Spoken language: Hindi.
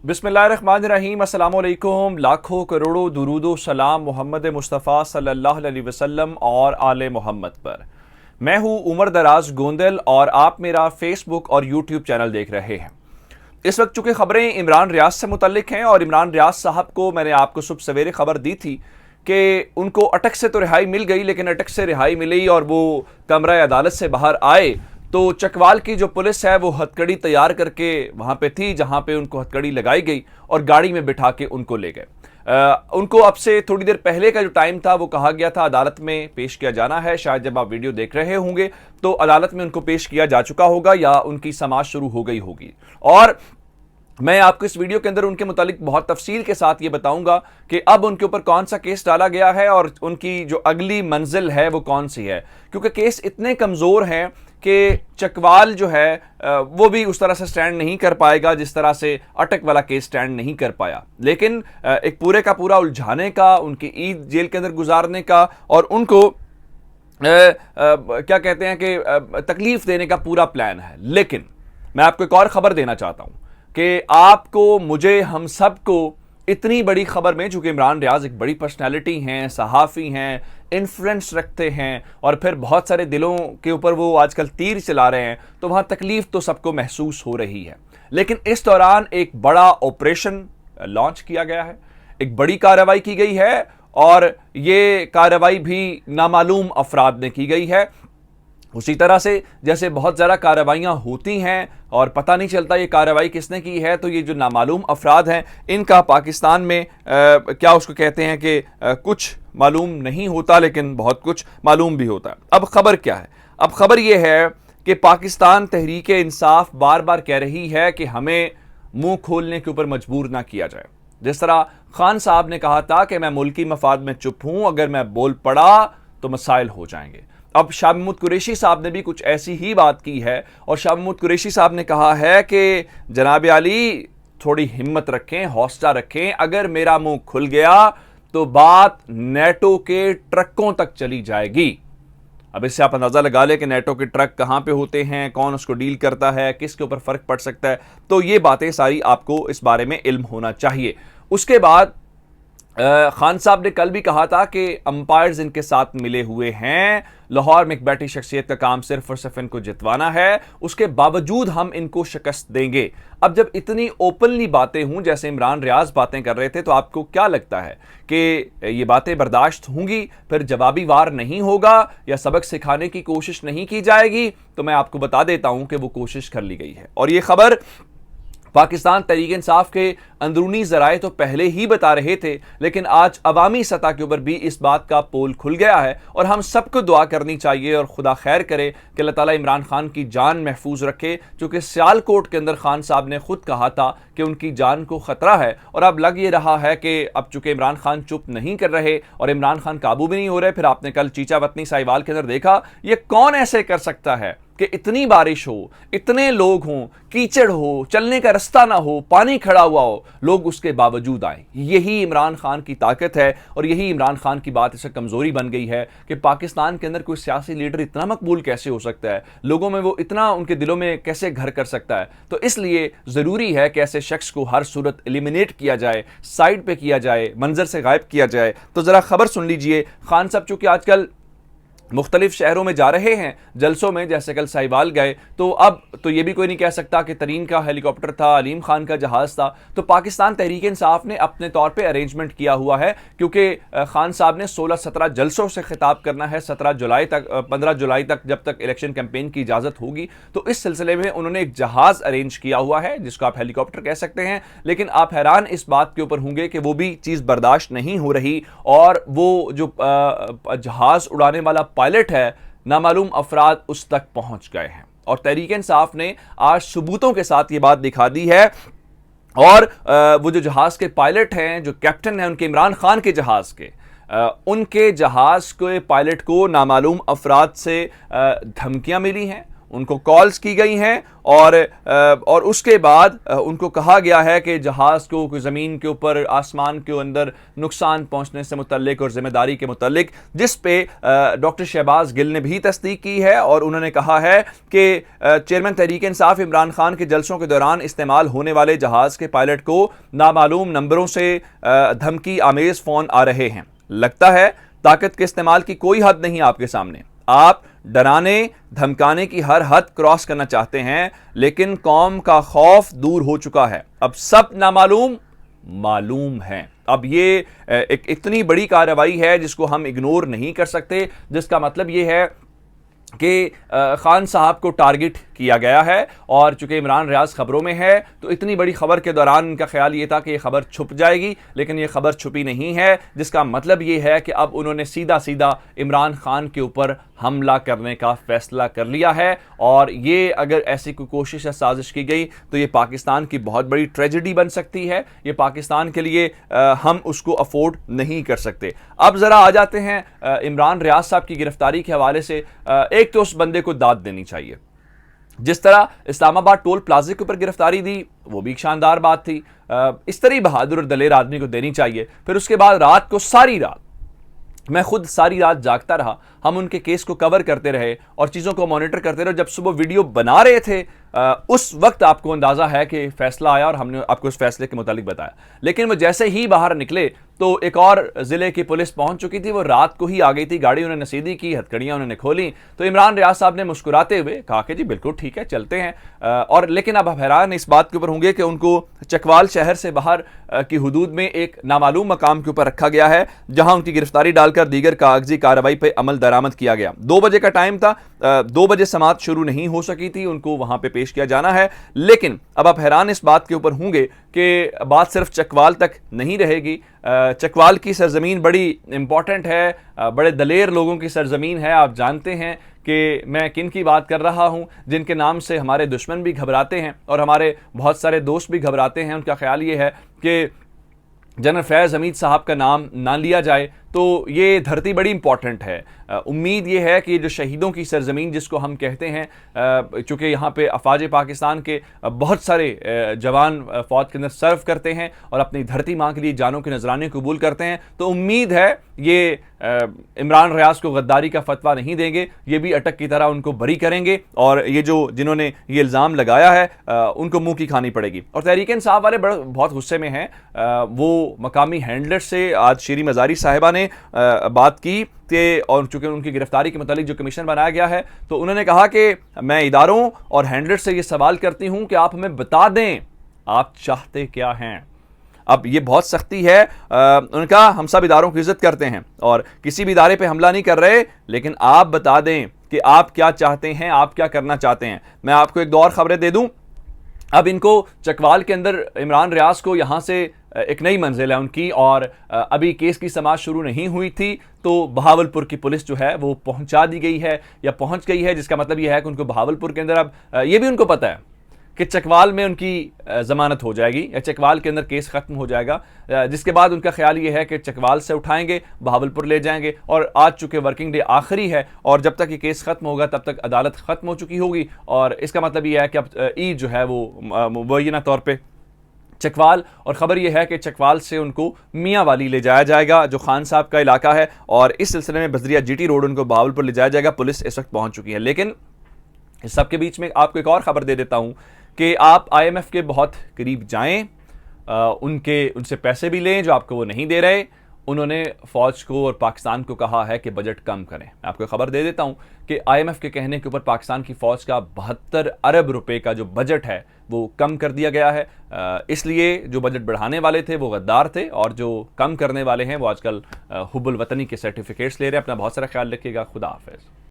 बिस्मिल्लाहिर्रहमानिर्रहीम, अस्सलामुअलैकुम। लाखों करोड़ों दुरूदो सलाम मोहम्मद मुस्तफ़ा सल्लल्लाहु अलैहि वसल्लम और आले मोहम्मद पर। मैं हूँ उमर दराज गोंदल और आप मेरा फेसबुक और यूट्यूब चैनल देख रहे हैं। इस वक्त चूंकि खबरें इमरान रियाज से मुतल्लिक हैं और इमरान रियाज साहब को मैंने आपको सुबह सवेरे खबर दी थी कि उनको अटक से तो रिहाई मिल गई, लेकिन अटक से रिहाई मिली और वो कमरा अदालत से बाहर आए तो चकवाल की जो पुलिस है वो हथकड़ी तैयार करके वहां पे थी जहां पे उनको हथकड़ी लगाई गई और गाड़ी में बिठा के उनको ले गए। उनको अब से थोड़ी देर पहले का जो टाइम था वो कहा गया था अदालत में पेश किया जाना है। शायद जब आप वीडियो देख रहे होंगे तो अदालत में उनको पेश किया जा चुका होगा या उनकी समाअत शुरू हो गई होगी। और मैं आपको इस वीडियो के अंदर उनके मुतालिक बहुत तफसील के साथ ये बताऊंगा कि अब उनके ऊपर कौन सा केस डाला गया है और उनकी जो अगली मंजिल है वो कौन सी है, क्योंकि केस इतने कमज़ोर हैं कि चकवाल जो है वो भी उस तरह से स्टैंड नहीं कर पाएगा जिस तरह से अटक वाला केस स्टैंड नहीं कर पाया। लेकिन एक पूरे का पूरा उलझाने का, उनकी ईद जेल के अंदर गुजारने का और उनको क्या कहते हैं कि तकलीफ देने का पूरा प्लान है। लेकिन मैं आपको एक और खबर देना चाहता हूं कि आपको, मुझे, हम सबको इतनी बड़ी खबर में, चूंकि इमरान रियाज एक बड़ी पर्सनैलिटी हैं, सहाफ़ी हैं, इन्फ्लुएंस रखते हैं और फिर बहुत सारे दिलों के ऊपर वो आजकल तीर चला रहे हैं, तो वहाँ तकलीफ तो सबको महसूस हो रही है। लेकिन इस दौरान एक बड़ा ऑपरेशन लॉन्च किया गया है, एक बड़ी कार्रवाई की गई है और ये कार्रवाई भी नामालूम अफराद ने की गई है। उसी तरह से जैसे बहुत ज़्यादा कार्रवाइयाँ होती हैं और पता नहीं चलता ये कार्रवाई किसने की है, तो ये जो नामालूम अफराद हैं इनका पाकिस्तान में क्या उसको कहते हैं कि कुछ मालूम नहीं होता लेकिन बहुत कुछ मालूम भी होता है। अब खबर क्या है? अब खबर ये है कि पाकिस्तान तहरीक इंसाफ बार बार कह रही है कि हमें मुंह खोलने के ऊपर मजबूर ना किया जाए। जिस तरह खान साहब ने कहा था कि मैं मुल्की मफाद में चुप हूं, अगर मैं बोल पड़ा तो मसाइल हो जाएंगे। अब शाह महमूद कुरैशी साहब ने भी कुछ ऐसी ही बात की है और शाह महमूद कुरैशी साहब ने कहा है कि जनाब आली थोड़ी हिम्मत रखें, हौसला रखें, अगर मेरा मुंह खुल गया तो बात नेटो के ट्रकों तक चली जाएगी। अब इससे आप अंदाजा लगा लें कि नेटो के ट्रक कहां पे होते हैं, कौन उसको डील करता है, किसके ऊपर फर्क पड़ सकता है, तो ये बातें सारी आपको इस बारे में इल्म होना चाहिए। उसके बाद खान साहब ने कल भी कहा था कि अंपायर्स इनके साथ मिले हुए हैं, लाहौर में एक बैठी शख्सियत का काम सिर्फ और सिर्फ इनको जितवाना है, उसके बावजूद हम इनको शिकस्त देंगे। अब जब इतनी ओपनली बातें हों जैसे इमरान रियाज बातें कर रहे थे, तो आपको क्या लगता है कि ये बातें बर्दाश्त होंगी, फिर जवाबी वार नहीं होगा या सबक सिखाने की कोशिश नहीं की जाएगी? तो मैं आपको बता देता हूं कि वो कोशिश कर ली गई है और ये खबर पाकिस्तान तहरीक इंसाफ के अंदरूनी जराए तो पहले ही बता रहे थे, लेकिन आज अवामी सतह के ऊपर भी इस बात का पोल खुल गया है और हम सबको दुआ करनी चाहिए और खुदा खैर करे कि अल्लाह ताला इमरान खान की जान महफूज रखे, क्योंकि सियालकोट के अंदर खान साहब ने खुद कहा था कि उनकी जान को खतरा है। और अब लग ये रहा है कि अब चूंकि इमरान खान चुप नहीं कर रहे और इमरान खान काबू भी नहीं हो रहे, फिर आपने कल चीचा वतनी साहिवाल के अंदर देखा, ये कौन ऐसे कर सकता है कि इतनी बारिश हो, इतने लोग हों, कीचड़ हो, चलने का रास्ता ना हो, पानी खड़ा हुआ हो, लोग उसके बावजूद आए। यही इमरान खान की ताकत है और यही इमरान खान की बात इससे कमजोरी बन गई है कि पाकिस्तान के अंदर कोई सियासी लीडर इतना मकबूल कैसे हो सकता है, लोगों में वो इतना उनके दिलों में कैसे घर कर सकता है। तो इसलिए जरूरी है कि ऐसे शख्स को हर सूरत एलिमिनेट किया जाए, साइड पे किया जाए, मंजर से गायब किया जाए। तो जरा खबर सुन लीजिए। खान साहब चूंकि आजकल मुख्तलिफ शहरों में जा रहे हैं जलसों में, जैसे कल साहिवाल गए, तो अब तो ये भी कोई नहीं कह सकता कि तरीन का हेलीकॉप्टर था, अलीम खान का जहाज़ था। तो पाकिस्तान तहरीक इंसाफ ने अपने तौर पे अरेंजमेंट किया हुआ है, क्योंकि खान साहब ने 16-17 जलसों से खिताब करना है 17 जुलाई तक, 15 जुलाई तक, जब तक इलेक्शन कैंपेन की इजाज़त होगी। तो इस सिलसिले में उन्होंने एक जहाज़ अरेंज किया हुआ है जिसको आप हेलीकॉप्टर कह सकते हैं। लेकिन आप हैरान इस बात के ऊपर होंगे कि वो भी चीज़ बर्दाश्त नहीं हो रही और वो जो जहाज़ उड़ाने वाला पायलट है, नामालूम अफराद उस तक पहुंच गए हैं और तहरीक इंसाफ ने आज सबूतों के साथ ये बात दिखा दी है। और वो जो जहाज के पायलट हैं, जो कैप्टन हैं उनके, इमरान खान के जहाज के, उनके जहाज के पायलट को नामालूम अफराद से धमकियां मिली हैं उनको कॉल्स की गई हैं और उसके बाद उनको कहा गया है कि जहाज़ को ज़मीन के ऊपर आसमान के अंदर नुकसान पहुंचने से मुतल्लिक और जिम्मेदारी के मुतल्लिक, जिस पे डॉक्टर शहबाज गिल ने भी तस्दीक की है और उन्होंने कहा है कि चेयरमैन तहरीक इंसाफ इमरान खान के जलसों के दौरान इस्तेमाल होने वाले जहाज़ के पायलट को नामालूम नंबरों से धमकी आमेज फ़ोन आ रहे हैं। लगता है ताकत के इस्तेमाल की कोई हद नहीं आपके सामने। आप डराने धमकाने की हर हद क्रॉस करना चाहते हैं, लेकिन कौम का खौफ दूर हो चुका है। अब सब नामालूम मालूम है। अब ये एक इतनी बड़ी कार्रवाई है जिसको हम इग्नोर नहीं कर सकते, जिसका मतलब ये है कि खान साहब को टारगेट किया गया है। और चूंकि इमरान रियाज खबरों में है तो इतनी बड़ी खबर के दौरान उनका ख्याल ये था कि ये खबर छुप जाएगी, लेकिन ये खबर छुपी नहीं है, जिसका मतलब ये है कि अब उन्होंने सीधा सीधा इमरान खान के ऊपर हमला करने का फैसला कर लिया है। और ये अगर ऐसी कोई कोशिश या साजिश की गई तो ये पाकिस्तान की बहुत बड़ी ट्रेजेडी बन सकती है। ये पाकिस्तान के लिए हम उसको अफोर्ड नहीं कर सकते। अब ज़रा आ जाते हैं इमरान रियाज साहब की गिरफ्तारी के हवाले से। एक तो उस बंदे को दाद देनी चाहिए। जिस तरह इस्लामाबाद टोल प्लाजे के ऊपर गिरफ्तारी दी वो भी एक शानदार बात थी। इस तरह बहादुर और दलेर आदमी को देनी चाहिए। फिर उसके बाद रात को सारी रात मैं खुद सारी रात जागता रहा, हम उनके केस को कवर करते रहे और चीज़ों को मॉनिटर करते रहे। जब सुबह वीडियो बना रहे थे उस वक्त आपको अंदाज़ा है कि फैसला आया और हमने आपको उस फैसले के मुतालिक बताया। लेकिन वो जैसे ही बाहर निकले तो एक और ज़िले की पुलिस पहुंच चुकी थी। वो रात को ही आ गई थी, गाड़ी उन्होंने सीधी की, हथकड़ियाँ उन्होंने खोली। तो इमरान रियाज साहब ने मुस्कुराते हुए कहा कि जी बिल्कुल ठीक है, चलते हैं। और लेकिन अब आप हैरान इस बात के ऊपर होंगे कि उनको चकवाल शहर से बाहर की हुदूद में एक नामालूम मकाम के ऊपर रखा गया है, जहां उनकी गिरफ्तारी डालकर दीगर कागजी कार्रवाई पर अमल दरामद किया गया। 2 बजे का टाइम था, 2 बजे समाअत शुरू नहीं हो सकी थी, उनको वहां पे पेश किया जाना है। लेकिन अब आप हैरान इस बात के ऊपर होंगे कि बात सिर्फ चकवाल तक नहीं रहेगी। चकवाल की सरजमीन बड़ी इंपॉर्टेंट है, बड़े दलेर लोगों की सरजमीन है। आप जानते हैं कि मैं किन की बात कर रहा हूं, जिनके नाम से हमारे दुश्मन भी घबराते हैं और हमारे बहुत सारे दोस्त भी घबराते हैं। उनका ख्याल ये है कि जनरल फैज़ हमीद साहब का नाम ना लिया जाए। तो ये धरती बड़ी इंपॉर्टेंट है। उम्मीद ये है कि ये जो शहीदों की सरजमीन जिसको हम कहते हैं, चूँकि यहाँ पे अफवाज पाकिस्तान के बहुत सारे जवान फ़ौज के अंदर सर्व करते हैं और अपनी धरती माँ के लिए जानों के नजराने कबूल करते हैं, तो उम्मीद है ये इमरान रियाज को गद्दारी का फतवा नहीं देंगे, ये भी अटक की तरह उनको बरी करेंगे और ये जो जिन्होंने ये इल्ज़ाम लगाया है उनको मुंह की खानी पड़ेगी। और तहरीक इंसाफ वाले बहुत गुस्से में हैं। वो मकामी हैंडलर से आज शीरी मज़ारी साहिबा ने बात की कि, और चूंकि उनकी गिरफ्तारी के मुतालिक जो कमीशन बनाया गया है, तो उन्होंने कहा कि मैं इदारों और हैंडलर से ये सवाल करती हूं कि आप हमें बता दें आप चाहते क्या हैं। अब ये बहुत सख्ती है। उनका हम सब इदारों की इज्जत करते हैं और किसी भी इदारे पे हमला नहीं कर रहे, लेकिन आप बता दें कि आप क्या चाहते हैं, आप क्या करना चाहते हैं। मैं आपको एक दो और खबरें दे दूं। अब इनको चकवाल के अंदर इमरान रियाज को यहाँ से एक नई मंजिल है उनकी, और अभी केस की समाअत शुरू नहीं हुई थी तो बहावलपुर की पुलिस जो है वो पहुंचा दी गई है या पहुंच गई है, जिसका मतलब यह है कि उनको बहावलपुर के अंदर अब ये भी उनको पता है कि चकवाल में उनकी ज़मानत हो जाएगी या चकवाल के अंदर केस ख़त्म हो जाएगा, जिसके बाद उनका ख्याल ये है कि चकवाल से उठाएंगे, बहावलपुर ले जाएंगे। और आज चूँकि वर्किंग डे आखिरी है और जब तक ये केस ख़त्म होगा तब तक अदालत ख़त्म हो चुकी होगी, और इसका मतलब ये है कि अब ईद जो है वो मुबैना तौर पर चकवाल, और ख़बर यह है कि चकवाल से उनको मियाँ वाली ले जाया जाएगा जो खान साहब का इलाका है, और इस सिलसिले में बजरिया जीटी रोड उनको बहावलपुर ले जाया जाएगा। पुलिस इस वक्त पहुंच चुकी है। लेकिन इस सब के बीच में आपको एक और ख़बर दे देता हूं कि आप IMF के बहुत करीब जाएं, उनसे पैसे भी लें जो आपको वो नहीं दे रहे। उन्होंने फ़ौज को और पाकिस्तान को कहा है कि बजट कम करें। आपको खबर दे देता हूं कि IMF के कहने के ऊपर पाकिस्तान की फ़ौज का 72 अरब रुपए का जो बजट है वो कम कर दिया गया है। इसलिए जो बजट बढ़ाने वाले थे वो गद्दार थे और जो कम करने वाले हैं वो आजकल हुब्बुल वतनी के सर्टिफिकेट्स ले रहे हैं। अपना बहुत सारा ख्याल रखिएगा। खुदा हाफिज़।